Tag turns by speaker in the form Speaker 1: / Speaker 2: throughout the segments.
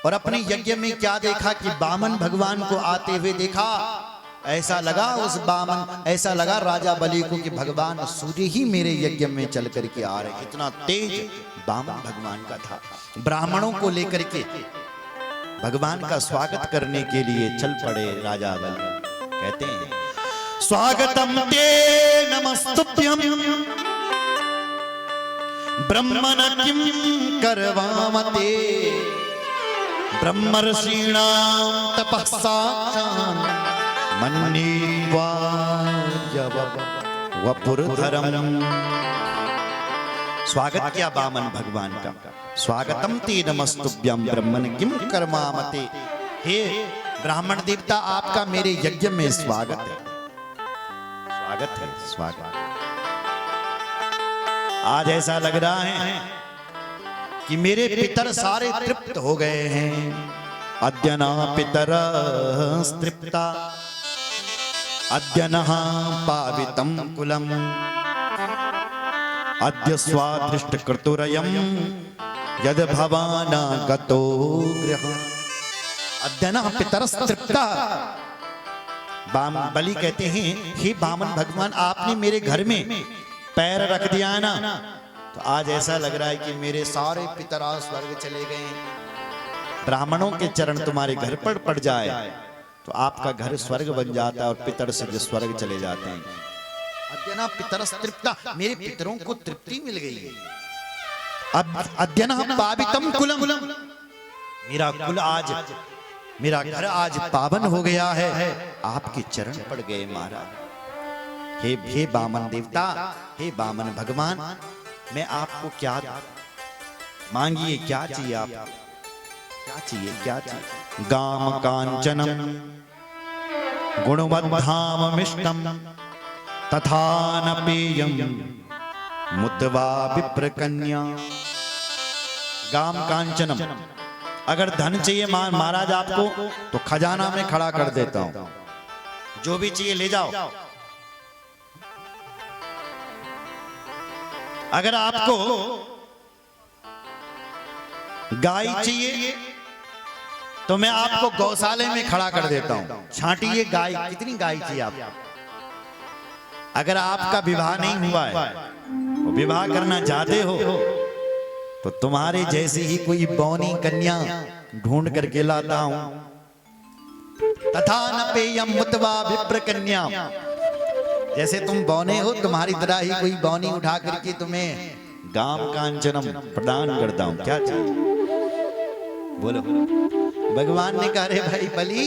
Speaker 1: और अपने यज्ञ में क्या देखा कि बामन भगवान को आते हुए देखा। ऐसा लगा ऐसा लगा राजा बलि को कि भगवान सूर्य ही मेरे यज्ञ में चल करके आ रहे। इतना तेज बामन भगवान का था। ब्राह्मणों को लेकर के भगवान का स्वागत करने के लिए चल पड़े राजा बलि। कहते हैं स्वागतम ते नमस्तुभ्यम ब्रह्मण किम करवामते ब्रह्मर्षीणां तपस्साक्षान् मन्नीवा वपुरधरम। स्वागत किया बामन भगवान का। स्वागतम ते नमस्तुभ्यम ब्रह्मण किम करवामते। हे ब्राह्मण देवता आपका मेरे यज्ञ में स्वागत है, स्वागत है, स्वागत। आज ऐसा लग रहा है कि मेरे पितर सारे तृप्त हो गए हैं। अद्यना पितर तृप्ता अद्यनः पावितं कुलम् अद्य स्वादृष्ट कर्तुरयम् यद भवाना गतो गृह। अद्यनः पितर तृप्ता। बलि कहते हैं हे बामन भगवान आपने मेरे घर में पैर रख दिया ना, तो आज ऐसा लग रहा है कि मेरे सारे पितरा स्वर्ग चले गए। ब्राह्मणों के चरण तुम्हारे घर पर पड़ जाए तो आपका घर स्वर्ग बन जाता है और पितर से स्वर्ग चले जाते हैं। अद्यना पितर तृप्ता, मेरे पितरों को तृप्ति मिल गई है। अब अद्यना पावितम कुलम, मेरा कुल आज, मेरा घर आज पावन हो गया है। आपके चरण पड़ गए महाराज। हे बामन देवता, हे बामन भगवान, मैं आपको क्या मांगिए, क्या चाहिए आप, क्या चाहिए, क्या चाहिए। गाम कांचनम गुणवद्धाममिष्टम तथा न पेयम मुद्वा विप्र कन्या। गाम कांचनम, अगर धन चाहिए महाराज आपको तो खजाना में खड़ा कर देता हूं, जो भी चाहिए ले जाओ। अगर आपको गाय चाहिए तो मैं आपको गौशाले में खड़ा कर देता हूं, छांटिए गाय, कितनी गाय चाहिए आपको। अगर आपका विवाह नहीं हुआ है, विवाह करना चाहते हो तो तुम्हारे जैसी ही कोई बौनी कन्या ढूंढ करके लाता हूं। तथा न पेयम मुतवा विप्र कन्या, जैसे तुम बौने हो तुम्हारी तरह ही कोई बौनी उठा करके तुम्हें गाम कांचनम प्रदान करता हूं। क्या चाहिए बोलो। भगवान ने कहा रे भाई बलि,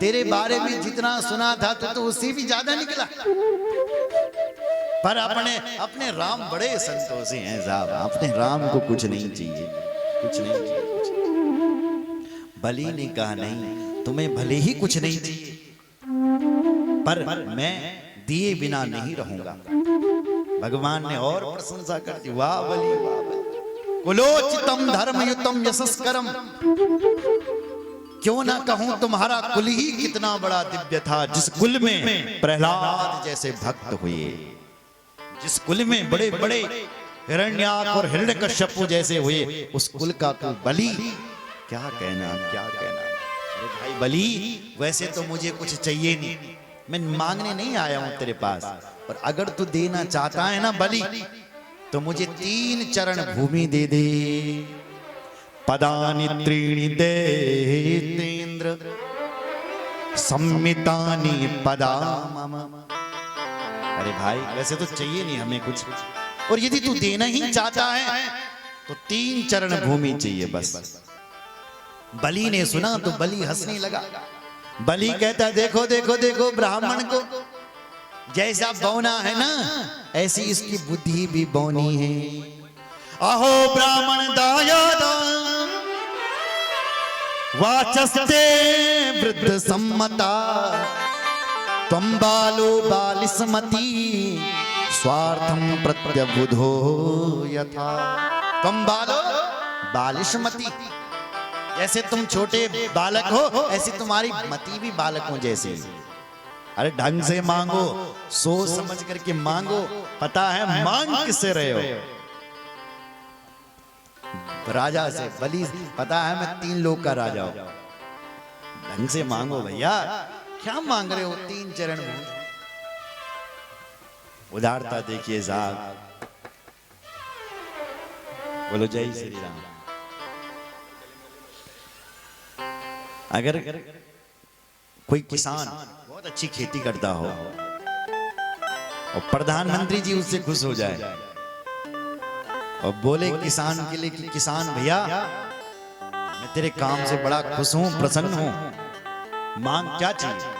Speaker 1: तेरे बारे में जितना सुना था तो उससे भी ज्यादा निकला। पर अपने राम बड़े संतोषी हैं साहब, अपने राम को कुछ नहीं चाहिए, कुछ नहीं चाहिए। बलि ने कहा नहीं, तुम्हें भले ही कुछ नहीं चाहिए पर मैं दिए बिना नहीं रहूंगा। भगवान ने और प्रशंसा कर दी। वाह बलि, वाह बलि। कुलोचितम धर्मयुतम यशस्करम, क्यों ना कहूं तुम्हारा कुल ही कितना बड़ा दिव्य था, जिस कुल में प्रहलाद जैसे भक्त हुए, जिस कुल में बड़े बड़े हिरण्याक और हिरण्यकश्यप जैसे हुए, उस कुल का तो बलि। क्या कहना, क्या कहना। अरे भाई बलि, वैसे तो मुझे कुछ चाहिए नहीं, मैं मांगने नहीं आया हूं तेरे पास, और अगर तू देना चाहता है ना बलि तो मुझे 3 चरण भूमि दे दे। पदानि त्रीणि देतेन्द्र सम्मितानि पदा मम। अरे भाई वैसे तो चाहिए नहीं हमें कुछ, और यदि तू देना ही चाहता है तो 3 चरण भूमि चाहिए बस। बलि ने सुना तो बलि हंसने लगा। बलि कहता देखो देखो देखो, ब्राह्मण को जैसा बौना है ना ऐसी इसकी बुद्धि भी बौनी है। अहो ब्राह्मण दायादा वाचस्ते वृद्ध सम्मता त्वं बालो बालिस्मती स्वार्थम प्रत्यबुधो यथा। त्वं बालो बालिस्मती, जैसे तुम छोटे बालक हो ऐसी तुम्हारी मति भी बालकों जैसी। अरे ढंग से मांगो, सोच समझ करके मांगो, पता है मांग किससे रहे हो। तो राजा से बलि पता है मैं 3 लोग का राजा हूं, ढंग से मांगो भैया, क्या मांग रहे हो 3 चरण भूमि। उदारता देखिए साहब। बोलो जय श्री राम। अगर कोई किसान बहुत अच्छी खेती करता हो और प्रधानमंत्री जी उससे खुश हो जाए और बोले किसान के लिए कि किसान भैया मैं तेरे काम से बड़ा खुश हूं, प्रसन्न हूं, मांग क्या चाहिए,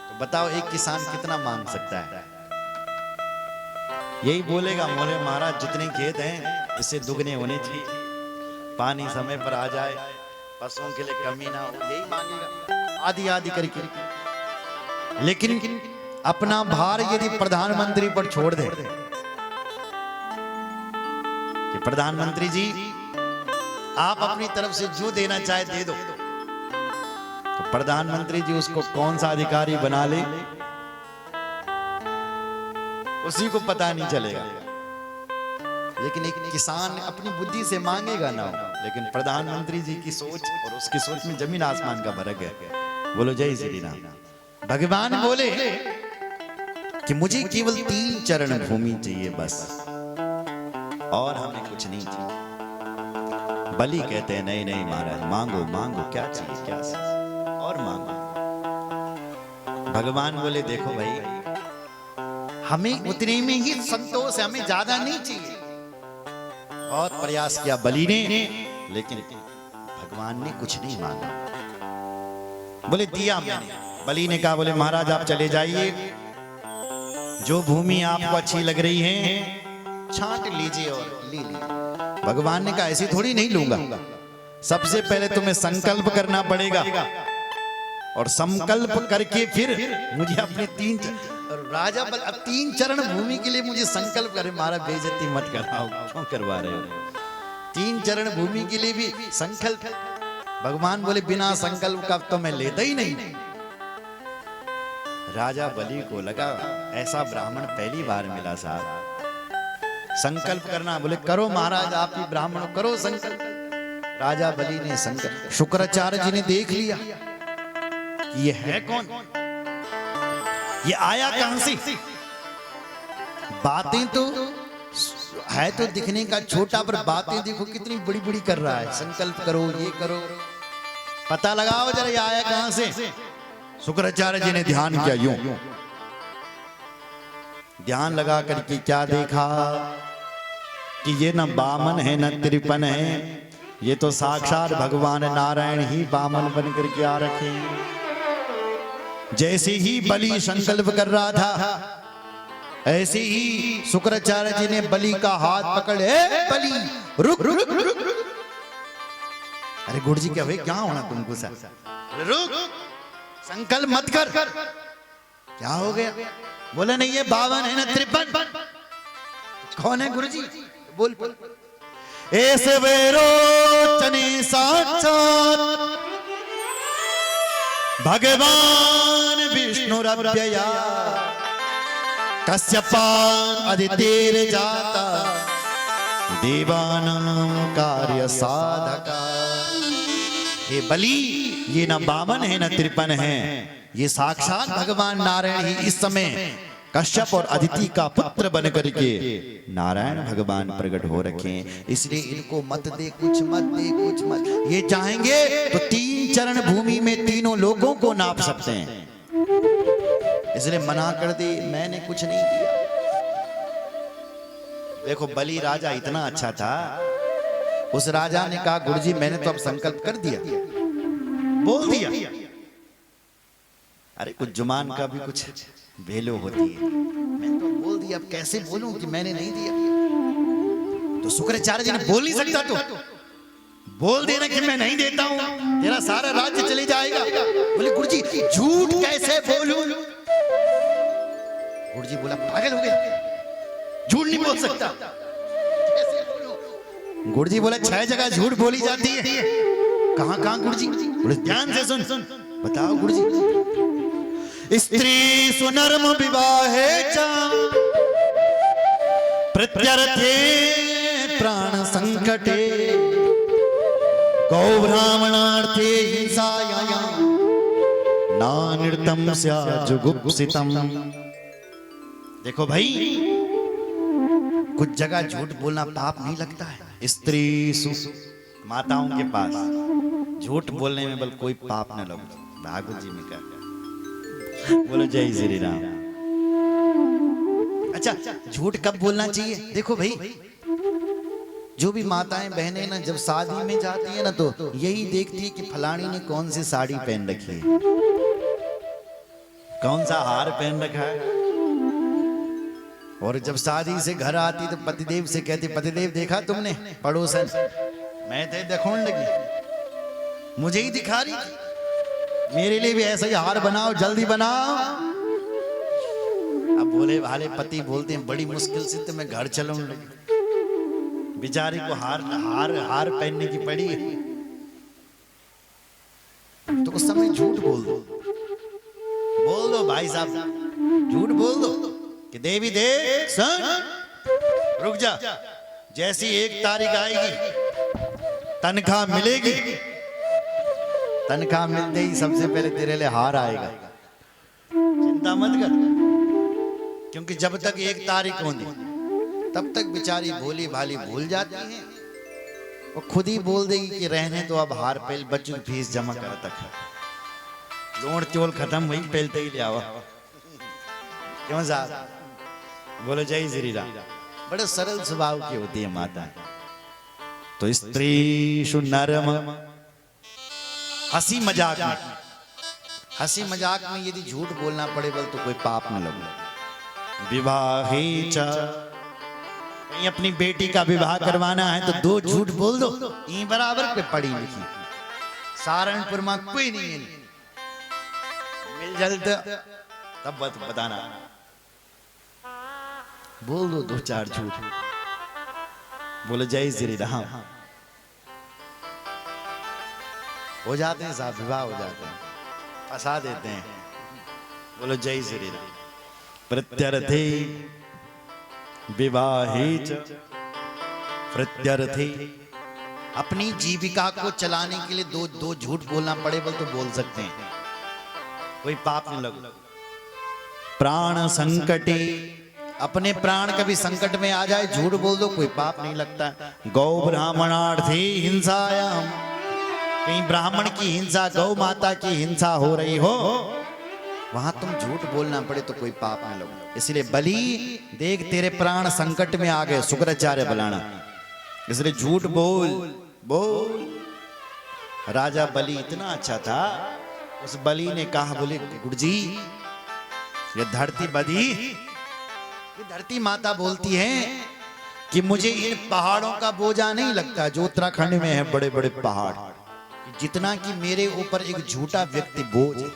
Speaker 1: तो बताओ एक किसान कितना मांग सकता है? यही बोलेगा मोरे महाराज जितने खेत हैं इससे दुगने होने चाहिए, पानी समय पर आ जाए, पशुओं के लिए कमी ना हो, यही मांगेगा आदि आदि करके। लेकिन अपना भार यदि प्रधानमंत्री पर छोड़ दे कि प्रधानमंत्री जी आप अपनी तरफ से जो देना चाहे दे दो, तो प्रधानमंत्री जी उसको कौन सा अधिकारी बना ले उसी को पता नहीं चलेगा। लेकिन एक किसान अपनी बुद्धि से मांगेगा ना, लेकिन प्रधानमंत्री जी की सोच और उसकी सोच में जमीन आसमान का फर्क है। बोलो जय श्री राम। भगवान बोले कि मुझे केवल 3 चरण भूमि चाहिए बस, और हमें कुछ नहीं चाहिए। बलि कहते हैं नहीं नहीं महाराज, मांगो मांगो, क्या चाहिए, क्या चाहिए और मांगो। भगवान बोले देखो भाई हमें उतने में ही संतोष है, हमें ज्यादा नहीं चाहिए। बहुत प्रयास किया बलि ने, लेकिन भगवान ने कुछ नहीं मांगा। बोले दिया मैंने। बलि ने कहा बोले महाराज आप चले जाइए, जो भूमि आपको अच्छी लग रही है छांट लीजिए और ले लीजिए। भगवान ने कहा ऐसी थोड़ी नहीं लूंगा, सबसे पहले तुम्हें संकल्प करना पड़ेगा और संकल्प करके फिर मुझे अपने 3 राजा अब 3 चरण भूमि के लिए मुझे संकल्प करे। महाराज बेइज्जती मत कराओ, क्यों करवा रहे हो? 3 चरण भूमि के लिए भी संकल्प। भगवान बोले बिना संकल्प का तो मैं लेता ही नहीं। राजा बलि को लगा ऐसा ब्राह्मण पहली बार मिला साहब, संकल्प करना। बोले करो महाराज आप ही ब्राह्मण करो संकल्प। राजा बलि ने संकल्प, शुक्राचार्य जी ने देख लिया कि ये है कौन, ये आया कहां से। बातें तो है तो दिखने का छोटा, पर बातें देखो कितनी बड़ी बड़ी कर रहा है। संकल्प करो ये करो, पता लगाओ जरा ये आया कहां से। शुक्राचार्य जी ने ध्यान किया, यूं ध्यान लगा करके क्या देखा कि ये न बामन है न त्रिपन है, ये तो साक्षात भगवान नारायण ही बामन बन करके आ रखे। जैसे ही बलि संकल्प कर रहा था ऐसे ही शुक्राचार्य जी ने बलि का हाथ पकड़े, बलि रुक रुक रुक रुक। अरे गुरु जी क्या भाई क्या होना तुमको सर, रुक संकल्प मत कर। क्या हो गया? बोले नहीं ये 52 है ना 53। कौन है गुरु जी? बोल बोल। ऐसे वेरोचने साक्षात भगवान विष्णु रव्यया कश्यपान अदितेर जाता देवानां कार्य साधका। ये बलि ये न 52 है न 53 है, ये साक्षात भगवान नारायण ही इस समय कश्यप और अदिति का पुत्र बन करके नारायण भगवान प्रकट हो रखे हैं। इसलिए इनको मत दे, कुछ मत दे, कुछ मत। ये चाहेंगे तो 3 चरण भूमि में तीनों लोगों को नाप सकते हैं, इसलिए मना कर दे, मैंने कुछ नहीं दिया। देखो बलि राजा इतना अच्छा था, उस राजा ने कहा गुरुजी मैंने तो अब संकल्प कर दिया, बोल दिया। अरे कुछ जुबान का भी कुछ वैल्यू होती है। मैं तो बोल दिया, अब कैसे बोलूं कि मैंने नहीं दिया। तो शुक्राचार्य जी ने बोल नहीं सकता, तो बोल देना कि मैं नहीं देता हूं, तेरा सारा राज्य चले जाएगा। बोले गुरुजी झूठ कैसे बोलूं? गुरुजी बोला पागल हो गया, झूठ नहीं बोल सकता। गुरुजी बोला 6 जगह झूठ बोली जाती है। कहां कहां गुरुजी? बोले ध्यान से सुन, बताओ गुरुजी। स्त्री सुनर्म विवाहे च प्रत्यर्थे प्राण संकटे गौ ब्राह्मणार्थे हिंसाया नानृतम स्या जुगुप्सितम। देखो भाई, कुछ जगह झूठ बोलना पाप नहीं लगता है। स्त्री माताओं के पास झूठ बोलने में बल कोई पाप न लगता। भागवत जी में क्या, बोलो जय श्री राम। अच्छा, झूठ कब बोलना चाहिए? देखो भाई, जो भी माताएं बहनें ना जब शादी में जाती है ना तो यही देखती है कि फलानी ने कौन सी साड़ी पहन रखी है, कौन सा हार पहन रखा है। और जब शादी से घर आती तो पतिदेव से कहती, पतिदेव देखा तुमने? पड़ोसन, मैं थे देखने लगी, मुझे ही दिखा रही थी, मेरे लिए भी ऐसा ही हार बनाओ, जल्दी बनाओ। अब भोले भाले पति बोलते हैं, बड़ी मुश्किल से तो मैं घर चलूं लगी, बेचारी को हार हार हार पहनने की पड़ी। तो उस समय झूठ बोल दो भाई साहब, झूठ बोल दो कि देवी देख सुन, रुक जा, जैसी 1 तारीख आएगी तनख्वाह मिलेगी, तनख्वाह मिलते ही सबसे पहले तेरे लिए हार आएगा, चिंता मत कर। क्योंकि जब तक 1 तारीख होती तब तक बेचारी भोली भाली भूल जाती है, वो खुद ही बोल देगी कि रहने तो अब हार, पहले बच्चों की फीस जमा कर तक लोन चोल खत्म हुई, पहलते ही ले आओ। क्यों साहब, बोलो जय श्री राम। बड़े सरल स्वभाव की होती है माता। तो स्त्रीषु नरम, हंसी मजाक में, हंसी मजाक में यदि झूठ बोलना पड़े बल तो कोई पाप न लगे। विवाहे च, कहीं अपनी बेटी का विवाह करवाना है तो 2 झूठ बोल दो, ये बराबर पे पड़ी लिखी। सहारनपुर में कोई नहीं है, मिल जल्द तब बताना, बोल दो 2-4 झूठ। बोलो जय श्री राम। हो जाते हैं साहब, विवाह हो जाते हैं, फंसा देते हैं। बोलो जय श्री राम। प्रत्यर्थे विवाहे च प्रत्यर्थे, अपनी जीविका को चलाने के लिए 2 झूठ बोलना पड़े बल तो बोल सकते हैं, कोई पाप नहीं लगे। प्राण संकटे, अपने प्राण कभी संकट में आ जाए झूठ बोल दो, कोई पाप नहीं लगता। गौ ब्राह्मणार्थे हिंसायाम, कहीं ब्राह्मण की हिंसा, गौ माता की हिंसा हो रही हो, वहां तुम झूठ बोलना पड़े तो कोई पाप नहीं लगता। इसलिए बलि देख तेरे प्राण संकट में आ गए, शुक्राचार्य बुलाना, इसलिए झूठ बोल। राजा बलि इतना अच्छा था, उस बलि ने कहा, बोले गुरुजी ये धरती बदी, ये धरती माता बोलती है कि मुझे इन पहाड़ों का बोझा नहीं लगता जो उत्तराखंड में है, बड़े बड़े पहाड़, जितना कि मेरे ऊपर एक झूठा व्यक्ति बोझ है।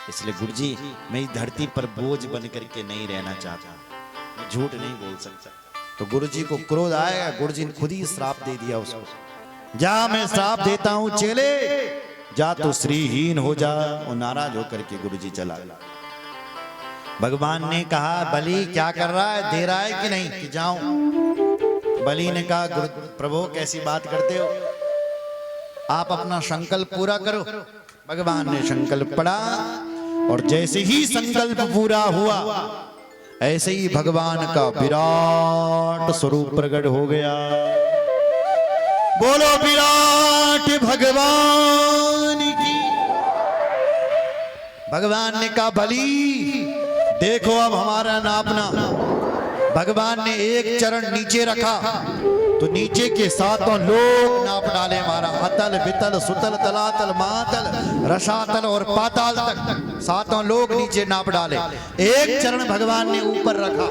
Speaker 1: इसलिए गुरुजी मैं इस धरती पर बोझ बन करके नहीं रहना चाहता, मैं झूठ नहीं बोल सकता। तो गुरुजी को क्रोध आया, गुरुजी ने खुद ही श्राप दे दिया उसको, जा मैं श्राप देता हूं चेले, जा तो श्रीहीन हो जा। और नाराज होकर के गुरुजी चला गया। भगवान ने कहा, बलि क्या कर रहा है, दे रहा है कि नहीं कि जाऊं? बलि ने कहा, गुरु प्रभु कैसी बात करते हो, आप अपना संकल्प पूरा करो। भगवान ने संकल्प पढ़ा और जैसे ही संकल्प पूरा हुआ ऐसे ही भगवान का विराट स्वरूप प्रकट हो गया। बोलो विराट भगवान की। भगवान ने कहा, बलि देखो अब हमारा नापना। भगवान ने एक चरण नीचे रखा तो नीचे के 7 लोक नाप डाले हमारा, अतल वितल सुतल तलातल महातल रसातल और पाताल तक 7 लोक नीचे नाप डाले। एक चरण भगवान ने ऊपर रखा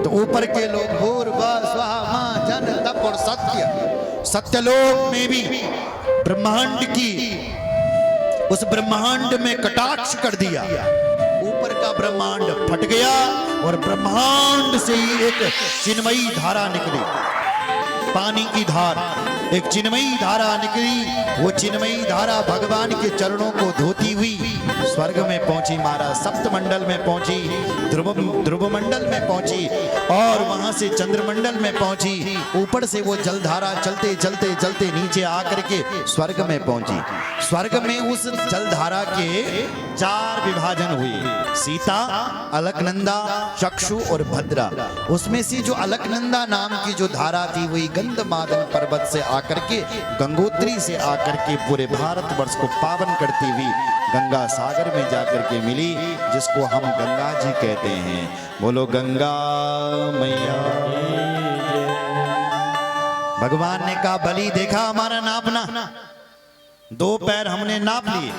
Speaker 1: तो ऊपर के लोग भूर्भुवः स्वः मः जन तप और सत्यलोक में भी ब्रह्मांड की, उस ब्रह्मांड में कटाक्ष कर दिया। ऊपर का ब्रह्मांड फट गया और ब्रह्मांड से ही एक चिन्मयी धारा निकली, पानी की धार। एक चिन्मयी धारा निकली। वो चिन्मयी धारा भगवान के चरणों को धोती हुई स्वर्ग में पहुंची महाराज, सप्तमंडल में पहुंची, ध्रुव मंडल में पहुंची और वहां से चंद्रमंडल में पहुंची। ऊपर से वो जलधारा चलते चलते चलते नीचे आकर के स्वर्ग में पहुंची। स्वर्ग में उस जलधारा के 4 विभाजन हुए, सीता, अलकनंदा, चक्षु और भद्रा। उसमें से जो अलकनंदा नाम की जो धारा थी वही गंधमादन पर्वत से आकर के, गंगोत्री से आकर के पूरे भारतवर्ष को पावन करती हुई गंगा सागर में जाकर के मिली, जिसको हम गंगा जी कहते हैं। बोलो गंगा मैया। भगवान ने कहा बलि देखा हमारा नापना, 2 पैर हमने नाप लिए,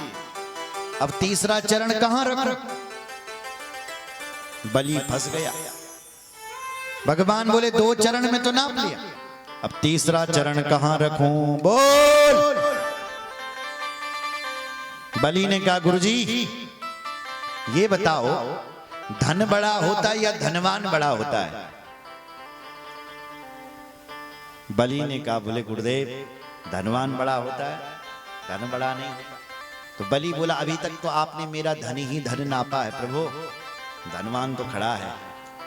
Speaker 1: अब तीसरा चरण कहां रखूं? बलि फंस गया। भगवान बोले 2 चरण में तो नाप लिया, अब तीसरा चरण कहां रखूं? बोल। बलि ने कहा गुरुजी ये बताओ, धन बड़ा होता है या धनवान बड़ा होता है? बलि ने कहा बोले गुरुदेव धनवान बड़ा होता है, धन बड़ा नहीं होता। तो बलि बोला अभी तक तो आपने मेरा धन ही धन नापा है प्रभु, धनवान तो खड़ा है,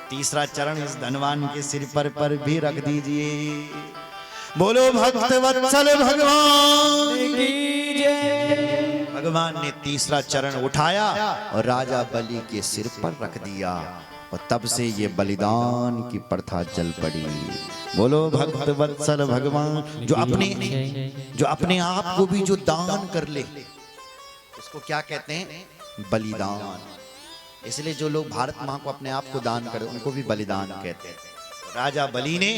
Speaker 1: तीसरा चरण इस धनवान के सिर पर भी रख दीजिए। बोलो भक्त वत्सल भगवान की जय। भगवान ने तीसरा चरण उठाया और राजा बलि के सिर पर रख दिया और तब से ये बलिदान की प्रथा चल पड़ी। बोलो भक्त वत्सल भगवान। जो अपने आप को भी जो दान कर ले उसको क्या कहते हैं? बलिदान। इसलिए जो लोग भारत माँ को अपने आप को दान करे उनको भी बलिदान कहते हैं। राजा बलि ने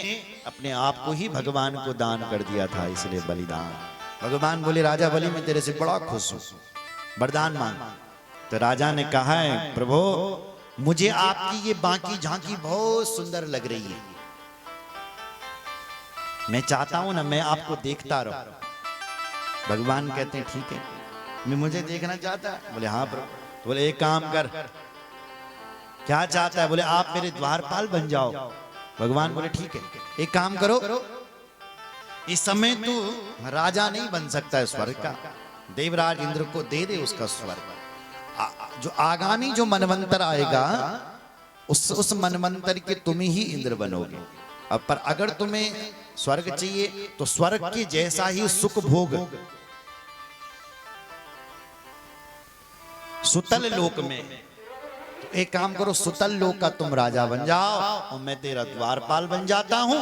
Speaker 1: अपने आप को ही भगवान को दान कर दिया था, इसलिए बलिदान। भगवान बोले राजा बलि मैं तेरे से बड़ा खुश हूं, वरदान मांग। तो राजा ने कहा है प्रभु मुझे आपकी ये बांकी झांकी बहुत सुंदर लग रही है, मैं चाहता हूं ना मैं आपको देखता रहूं। भगवान कहते हैं ठीक है, मैं मुझे देखना चाहता है? बोले हाँ प्रभु। तो बोले एक काम कर, क्या चाहता है? बोले आप मेरे द्वारपाल बन जाओ। भगवान बोले ठीक है, एक काम करो, इस समय तू राजा नहीं बन सकता है स्वर्ग का, देवराज इंद्र को दे दे उसका स्वर्ग। जो आगामी जो मनवंतर आएगा उस मनवंतर के तुम ही इंद्र बनोगे। अब पर अगर तुम्हें स्वर्ग चाहिए तो स्वर्ग के जैसा ही सुख भोग सुतल लोक में, तो एक काम करो सुतल लोक का तुम राजा बन जाओ और मैं तेरा द्वारपाल बन जाता हूं,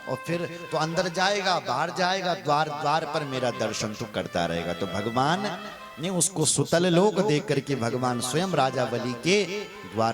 Speaker 1: और फिर तो अंदर जाएगा बाहर जाएगा, द्वार द्वार पर मेरा दर्शन तो करता रहेगा। तो भगवान ने उसको सुतल लोक देख करके भगवान स्वयं राजा बलि के द्वार